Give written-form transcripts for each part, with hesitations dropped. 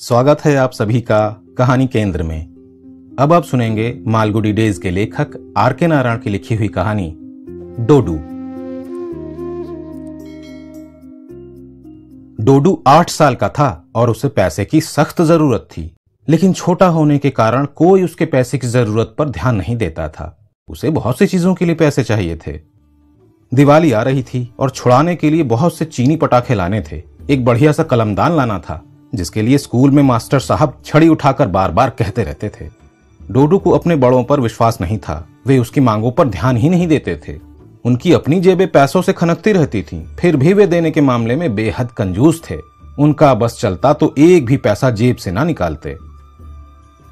स्वागत है आप सभी का कहानी केंद्र में। अब आप सुनेंगे मालगुडी डेज के लेखक आर.के. नारायण की लिखी हुई कहानी डोडू। डोडू 8 साल का था और उसे पैसे की सख्त जरूरत थी, लेकिन छोटा होने के कारण कोई उसके पैसे की जरूरत पर ध्यान नहीं देता था। उसे बहुत सी चीजों के लिए पैसे चाहिए थे। दिवाली आ रही थी और छुड़ाने के लिए बहुत से चीनी पटाखे लाने थे। एक बढ़िया सा कलमदान लाना था जिसके लिए स्कूल में मास्टर साहब छड़ी उठाकर बार बार कहते रहते थे। डोडू को अपने बड़ों पर विश्वास नहीं था। वे उसकी मांगों पर ध्यान ही नहीं देते थे। उनकी अपनी जेबें पैसों से खनकती रहती थीं, फिर भी वे देने के मामले में बेहद कंजूस थे। उनका बस चलता तो एक भी पैसा जेब से ना निकालते।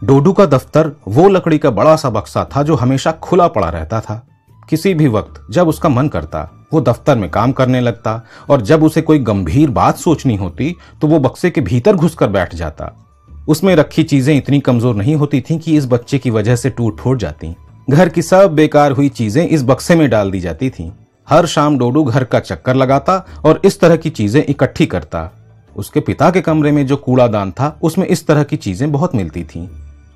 डोडू का दफ्तर वो लकड़ी का बड़ा सा बक्सा था जो हमेशा खुला पड़ा रहता था। किसी भी वक्त जब उसका मन करता वो दफ्तर में काम करने लगता और जब उसे कोई गंभीर बात सोचनी होती तो वो बक्से के भीतर घुसकर बैठ जाता। उसमें रखी चीजें इतनी कमजोर नहीं होती थीं कि इस बच्चे की वजह से टूट फूट जाती। घर की सब बेकार हुई चीजें इस बक्से में डाल दी जाती थीं। हर शाम डोडू घर का चक्कर लगाता और इस तरह की चीजें इकट्ठी करता। उसके पिता के कमरे में जो कूड़ादान था उसमें इस तरह की चीजें बहुत मिलती थीं।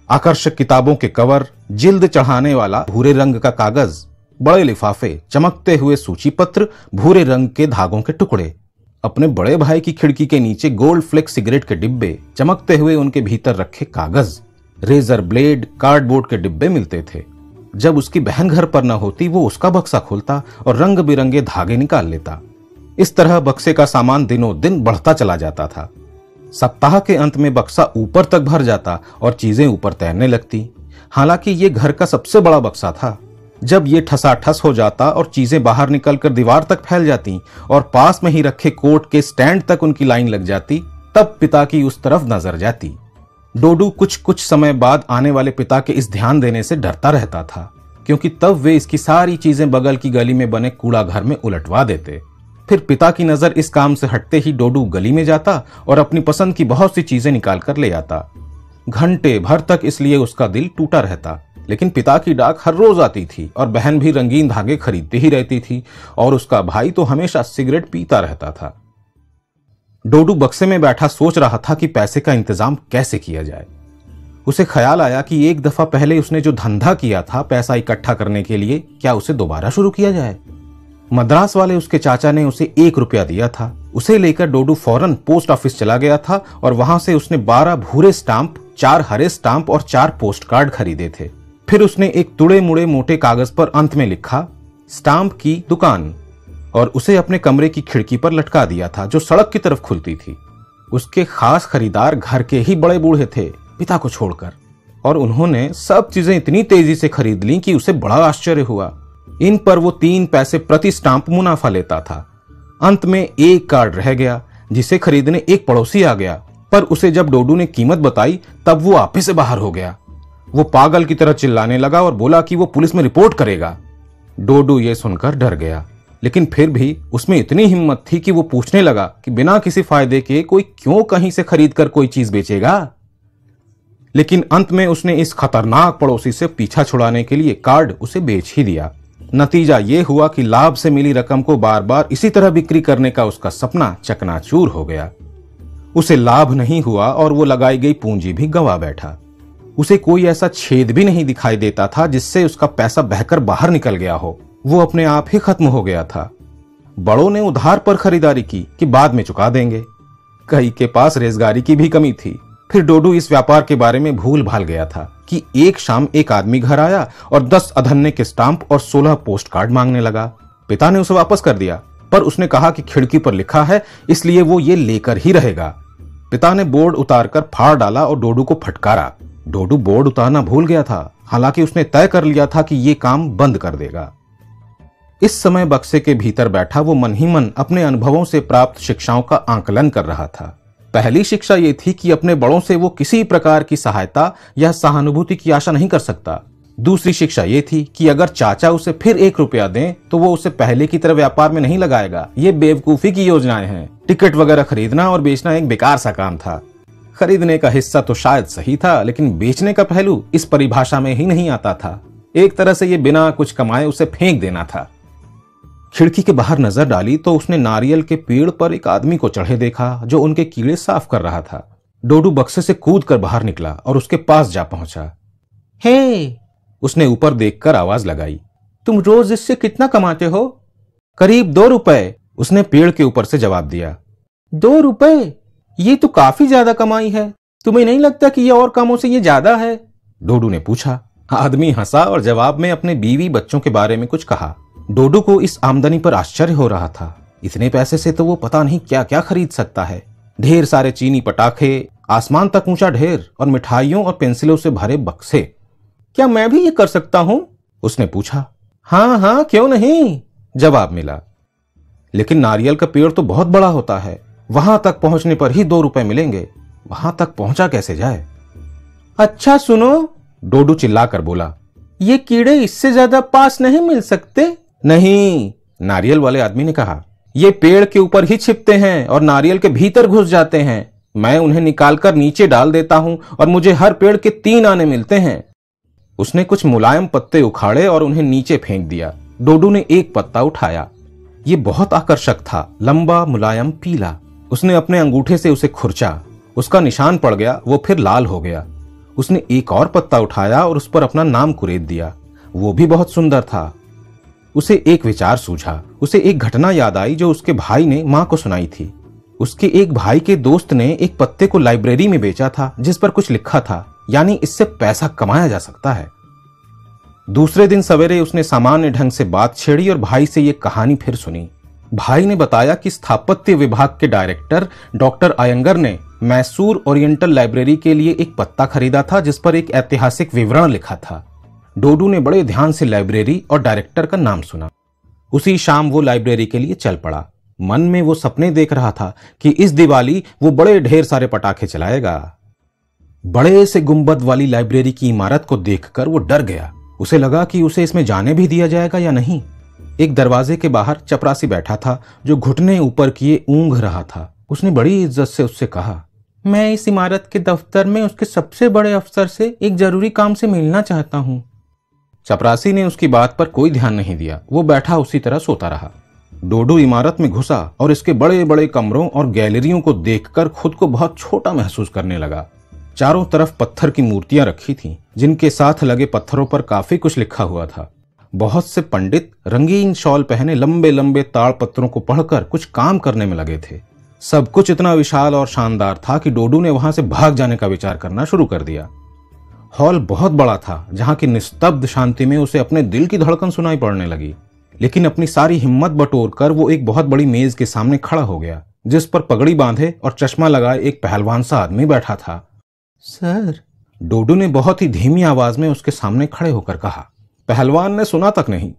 आकर्षक किताबों के कवर, जिल्द चढ़ाने वाला भूरे रंग का कागज, बड़े लिफाफे, चमकते हुए सूची पत्र, भूरे रंग के धागों के टुकड़े। अपने बड़े भाई की खिड़की के नीचे गोल्ड फ्लेक्स सिगरेट के डिब्बे, चमकते हुए उनके भीतर रखे कागज, रेजर ब्लेड, कार्डबोर्ड के डिब्बे मिलते थे। जब उसकी बहन घर पर न होती वो उसका बक्सा खोलता और रंग बिरंगे धागे निकाल लेता। इस तरह बक्से का सामान दिनों दिन बढ़ता चला जाता था। सप्ताह के अंत में बक्सा ऊपर तक भर जाता और चीजें ऊपर तैरने लगती। हालांकि ये घर का सबसे बड़ा बक्सा था। जब ये ठसाठस हो जाता और चीजें बाहर निकलकर दीवार तक फैल जाती और पास में ही रखे कोट के स्टैंड तक उनकी लाइन लग जाती, तब पिता की उस तरफ नजर जाती। डोडू कुछ समय बाद आने वाले पिता के इस ध्यान देने से डरता रहता था, क्योंकि तब वे इसकी सारी चीजें बगल की गली में बने कूड़ा घर में उलटवा देते। फिर पिता की नजर इस काम से हटते ही डोडू गली में जाता और अपनी पसंद की बहुत सी चीजें निकाल कर ले आता। घंटे भर तक इसलिए उसका दिल टूटा रहता, लेकिन पिता की डाक हर रोज आती थी और बहन भी रंगीन धागे खरीदती ही रहती थी और उसका भाई तो हमेशा सिगरेट पीता रहता था। डोडू बक्से में बैठा सोच रहा था कि पैसे का इंतजाम कैसे किया जाए। उसे ख्याल आया कि एक दफा पहले उसने जो धंधा किया था पैसा इकट्ठा करने के लिए, क्या उसे दोबारा शुरू किया जाए। मद्रास वाले उसके चाचा ने उसे 1 रुपया दिया था। उसे लेकर डोडू फौरन पोस्ट ऑफिस चला गया था और वहां से उसने 12 भूरे स्टाम्प, 4 हरे स्टाम्प और 4 पोस्ट कार्ड खरीदे थे। फिर उसने एक तुड़े मुड़े मोटे कागज पर अंत में लिखा स्टाम्प की दुकान और उसे अपने कमरे की खिड़की पर लटका दिया था जो सड़क की तरफ खुलती थी। उसके खास खरीदार घर के ही बड़े बूढ़े थे, पिता को छोड़कर, और उन्होंने सब चीजें इतनी तेजी से खरीद ली कि उसे बड़ा आश्चर्य हुआ। इन पर वो 3 पैसे प्रति स्टाम्प मुनाफा लेता था। अंत में एक कार्ड रह गया जिसे खरीदने एक पड़ोसी आ गया, पर उसे जब डोडू ने कीमत बताई तब वो आपे से बाहर हो गया। वो पागल की तरह चिल्लाने लगा और बोला कि वो पुलिस में रिपोर्ट करेगा। डोडू ये सुनकर डर गया, लेकिन फिर भी उसमें इतनी हिम्मत थी कि वो पूछने लगा कि बिना किसी फायदे के कोई क्यों कहीं से खरीद कर कोई चीज बेचेगा। लेकिन अंत में उसने इस खतरनाक पड़ोसी से पीछा छुड़ाने के लिए कार्ड उसे बेच ही दिया। नतीजा ये हुआ कि लाभ से मिली रकम को बार बार इसी तरह बिक्री करने का उसका सपना चकनाचूर हो गया। उसे लाभ नहीं हुआ और वो लगाई गई पूंजी भी गंवा बैठा। उसे कोई ऐसा छेद भी नहीं दिखाई देता था जिससे उसका पैसा बहकर बाहर निकल गया हो। वो अपने आप ही खत्म हो गया था। बड़ों ने उधार पर खरीदारी की कि बाद में चुका देंगे। कई के पास रेजगारी की भी कमी थी। फिर डोडू इस व्यापार के बारे में भूल भाल गया था कि एक शाम एक आदमी घर आया और 10 अधन्ने के स्टाम्प और 16 पोस्ट कार्ड मांगने लगा। पिता ने उसे वापस कर दिया, पर उसने कहा कि खिड़की पर लिखा है इसलिए वो ये लेकर ही रहेगा। पिता ने बोर्ड उतारकर फाड़ डाला और डोडू को फटकारा। डोडू बोर्ड उतारना भूल गया था, हालांकि उसने तय कर लिया था कि ये काम बंद कर देगा। इस समय बक्से के भीतर बैठा वो मन ही मन अपने अनुभवों से प्राप्त शिक्षाओं का आंकलन कर रहा था। पहली शिक्षा ये थी कि अपने बड़ों से वो किसी प्रकार की सहायता या सहानुभूति की आशा नहीं कर सकता। दूसरी शिक्षा ये थी कि अगर चाचा उसे फिर 1 रुपया दें तो वो उसे पहले की तरह व्यापार में नहीं लगाएगा। ये बेवकूफी की योजनाएं हैं। टिकट वगैरह खरीदना और बेचना एक बेकार सा काम था। खरीदने का हिस्सा तो शायद सही था, लेकिन बेचने का पहलू इस परिभाषा में ही नहीं आता था। एक तरह से ये बिना कुछ कमाए उसे फेंक देना था। खिड़की के बाहर नजर डाली तो उसने नारियल के पेड़ पर एक आदमी को चढ़े देखा जो उनके कीड़े साफ कर रहा था। डोडू बक्से से कूद कर बाहर निकला और उसके पास जा पहुंचा। हे, उसने ऊपर देखकर आवाज लगाई। तुम रोज इससे कितना कमाते हो? करीब 2 रुपए, उसने पेड़ के ऊपर से जवाब दिया। 2 रुपए? ये तो काफी ज्यादा कमाई है। तुम्हें नहीं लगता कि ये और कामों से ये ज्यादा है? डोडू ने पूछा। आदमी हंसा और जवाब में अपने बीवी बच्चों के बारे में कुछ कहा। डोडू को इस आमदनी पर आश्चर्य हो रहा था। इतने पैसे से तो वो पता नहीं क्या क्या खरीद सकता है। ढेर सारे चीनी पटाखे, आसमान तक ऊंचा ढेर और मिठाइयों और पेंसिलों से भरे बक्से। क्या मैं भी ये कर सकता हूं? उसने पूछा। हाँ हाँ, क्यों नहीं, जवाब मिला। लेकिन नारियल का पेड़ तो बहुत बड़ा होता है, वहां तक पहुंचने पर ही 2 रुपए मिलेंगे। वहां तक पहुंचा कैसे जाए? अच्छा सुनो, डोडू चिल्लाकर बोला, ये कीड़े इससे ज्यादा पास नहीं मिल सकते? नहीं, नारियल वाले आदमी ने कहा, ये पेड़ के ऊपर ही छिपते हैं और नारियल के भीतर घुस जाते हैं। मैं उन्हें निकालकर नीचे डाल देता हूं और मुझे हर पेड़ के 3 आने मिलते हैं। उसने कुछ मुलायम पत्ते उखाड़े और उन्हें नीचे फेंक दिया। डोडू ने एक पत्ता उठाया। ये बहुत आकर्षक था, लंबा, मुलायम, पीला। उसने अपने अंगूठे से उसे खुरचा। उसका निशान पड़ गया, वो फिर लाल हो गया। उसने एक और पत्ता उठाया और उस पर अपना नाम कुरेद दिया। वो भी बहुत सुंदर था। उसे एक विचार सूझा। उसे एक घटना याद आई जो उसके भाई ने मां को सुनाई थी। उसके एक भाई के दोस्त ने एक पत्ते को लाइब्रेरी में बेचा था जिस पर कुछ लिखा था, यानी इससे पैसा कमाया जा सकता है। दूसरे दिन सवेरे उसने सामान्य ढंग से बात छेड़ी और भाई से यह कहानी फिर सुनी। भाई ने बताया कि स्थापत्य विभाग के डायरेक्टर डॉक्टर अयंगर ने मैसूर ओरिएंटल लाइब्रेरी के लिए एक पत्ता खरीदा था जिस पर एक ऐतिहासिक विवरण लिखा था। डोडू ने बड़े ध्यान से लाइब्रेरी और डायरेक्टर का नाम सुना। उसी शाम वो लाइब्रेरी के लिए चल पड़ा। मन में वो सपने देख रहा था कि इस दिवाली वो बड़े ढेर सारे पटाखे चलाएगा। बड़े से गुंबद वाली लाइब्रेरी की इमारत को देखकर वो डर गया। उसे लगा कि उसे इसमें जाने भी दिया जाएगा या नहीं। एक दरवाजे के बाहर चपरासी बैठा था जो घुटने ऊपर किए ऊंघ रहा था। उसने बड़ी इज्जत से उससे कहा, मैं इस इमारत के दफ्तर में उसके सबसे बड़े अफसर से एक जरूरी काम से मिलना चाहता हूं। चपरासी ने उसकी बात पर कोई ध्यान नहीं दिया। वो बैठा उसी तरह सोता रहा। डोडू इमारत में घुसा और इसके बड़े बड़े कमरों और गैलरियों को देखकर खुद को बहुत छोटा महसूस करने लगा। चारों तरफ पत्थर की मूर्तियां रखी थीं, जिनके साथ लगे पत्थरों पर काफी कुछ लिखा हुआ था। बहुत से पंडित रंगीन शॉल पहने लंबे लंबे ताड़ पत्रों को पढ़कर कुछ काम करने में लगे थे। सब कुछ इतना विशाल और शानदार था कि डोडू ने वहां से भाग जाने का विचार करना शुरू कर दिया। हॉल बहुत बड़ा था, जहां की निस्तब्ध शांति में उसे अपने दिल की धड़कन सुनाई पड़ने लगी। लेकिन अपनी सारी हिम्मत बटोरकर वो एक बहुत बड़ी मेज के सामने खड़ा हो गया, जिस पर पगड़ी बांधे और चश्मा लगाए एक पहलवान सा आदमी बैठा था। सर, डोडू ने बहुत ही धीमी आवाज में उसके सामने खड़े होकर कहा। पहलवान ने सुना तक नहीं।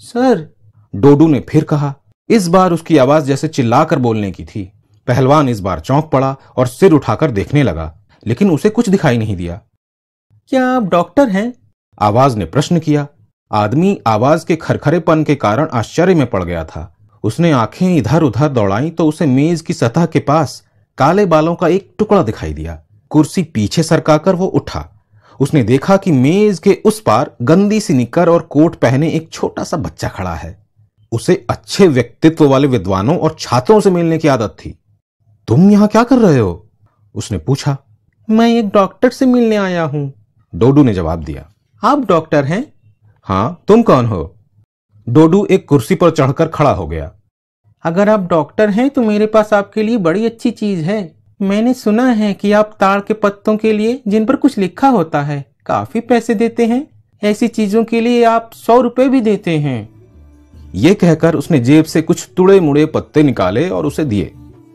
सर, डोडू ने फिर कहा। इस बार उसकी आवाज जैसे चिल्लाकर बोलने की थी। पहलवान इस बार चौंक पड़ा और सिर उठाकर देखने लगा, लेकिन उसे कुछ दिखाई नहीं दिया। क्या आप डॉक्टर हैं? आवाज ने प्रश्न किया। आदमी आवाज के खरखरेपन के कारण आश्चर्य में पड़ गया था। उसने आंखें इधर उधर दौड़ाई तो उसे मेज की सतह के पास काले बालों का एक टुकड़ा दिखाई दिया। कुर्सी पीछे सरकाकर वो उठा। उसने देखा कि मेज के उस पार गंदी सी निक्कर और कोट पहने एक छोटा सा बच्चा खड़ा है। उसे अच्छे व्यक्तित्व वाले विद्वानों और छात्रों से मिलने की आदत थी। तुम यहां क्या कर रहे हो? उसने पूछा। मैं एक डॉक्टर से मिलने आया हूं, डोडू ने जवाब दिया। आप डॉक्टर हैं? हाँ, तुम कौन हो? डोडू एक कुर्सी पर चढ़कर खड़ा हो गया। अगर आप डॉक्टर हैं तो मेरे पास आपके लिए बड़ी अच्छी चीज है। मैंने सुना है कि आप ताड़ के पत्तों के लिए, जिन पर कुछ लिखा होता है, काफी पैसे देते हैं। ऐसी चीजों के लिए आप 100 रुपए भी देते हैं। ये कहकर उसने जेब से कुछ तुड़े मुड़े पत्ते निकाले और उसे दिए।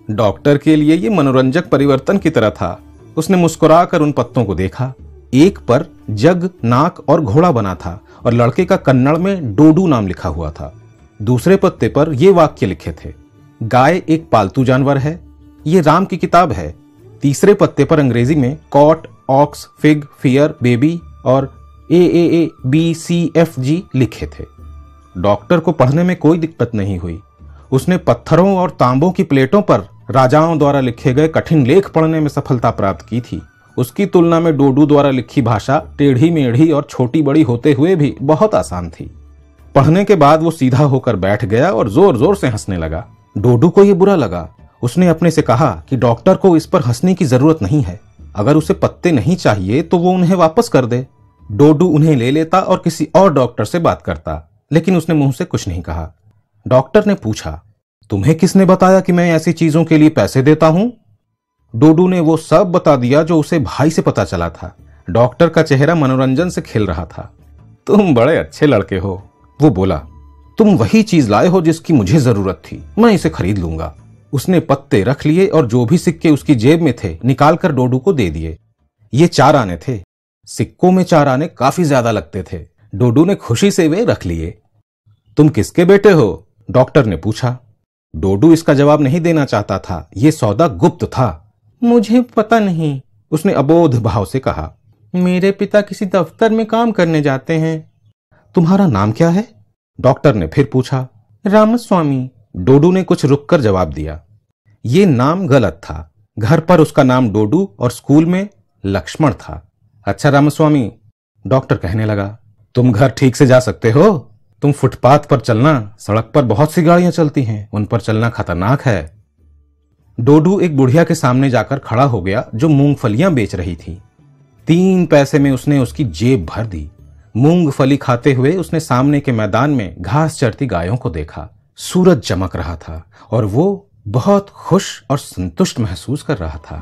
डॉक्टर के लिए ये मनोरंजक परिवर्तन की तरह था। उसने मुस्कुराकर उन पत्तों को देखा। एक पर जग, नाक और घोड़ा बना था और लड़के का कन्नड़ में डोडू नाम लिखा हुआ था। दूसरे पत्ते पर यह वाक्य लिखे थे, गाय एक पालतू जानवर है, ये राम की किताब है। तीसरे पत्ते पर अंग्रेजी में cot, ox, fig, fear, baby और AAABCFG लिखे थे। डॉक्टर को पढ़ने में कोई दिक्कत नहीं हुई। उसने पत्थरों और तांबों की प्लेटों पर राजाओं द्वारा लिखे गए कठिन लेख पढ़ने में सफलता प्राप्त की थी। उसकी तुलना में डोडू द्वारा लिखी भाषा टेढ़ी मेढ़ी और छोटी बड़ी होते हुए भी बहुत आसान थी। पढ़ने के बाद वो सीधा होकर बैठ गया और जोर जोर से हंसने लगा। डोडू को यह बुरा लगा। उसने अपने से कहा कि डॉक्टर को इस पर हंसने की जरूरत नहीं है, अगर उसे पत्ते नहीं चाहिए तो वो उन्हें वापस कर दे। डोडू उन्हें ले लेता और किसी और डॉक्टर से बात करता, लेकिन उसने मुंह से कुछ नहीं कहा। डॉक्टर ने पूछा, तुम्हें किसने बताया कि मैं ऐसी चीजों के लिए पैसे देता हूं? डोडू ने वो सब बता दिया जो उसे भाई से पता चला था। डॉक्टर का चेहरा मनोरंजन से खिल रहा था। तुम बड़े अच्छे लड़के हो, वो बोला। तुम वही चीज लाए हो जिसकी मुझे जरूरत थी, मैं इसे खरीद लूंगा। उसने पत्ते रख लिए और जो भी सिक्के उसकी जेब में थे निकालकर डोडू को दे दिए। ये 4 आने थे। सिक्कों में 4 आने काफी ज्यादा लगते थे। डोडू ने खुशी से वे रख लिए। तुम किसके बेटे हो? डॉक्टर ने पूछा। डोडू इसका जवाब नहीं देना चाहता था, यह सौदा गुप्त था। मुझे पता नहीं, उसने अबोध भाव से कहा। मेरे पिता किसी दफ्तर में काम करने जाते हैं। तुम्हारा नाम क्या है? डॉक्टर ने फिर पूछा। रामस्वामी, डोडू ने कुछ रुककर जवाब दिया। ये नाम गलत था। घर पर उसका नाम डोडू और स्कूल में लक्ष्मण था। अच्छा रामस्वामी, डॉक्टर कहने लगा, तुम घर ठीक से जा सकते हो? तुम फुटपाथ पर चलना, सड़क पर बहुत सी गाड़ियां चलती हैं, उन पर चलना खतरनाक है। डोडू एक बुढ़िया के सामने जाकर खड़ा हो गया जो मूंगफलियां बेच रही थी। 3 पैसे में उसने उसकी जेब भर दी। मूंगफली खाते हुए उसने सामने के मैदान में घास चरती गायों को देखा। सूरज चमक रहा था और वो बहुत खुश और संतुष्ट महसूस कर रहा था।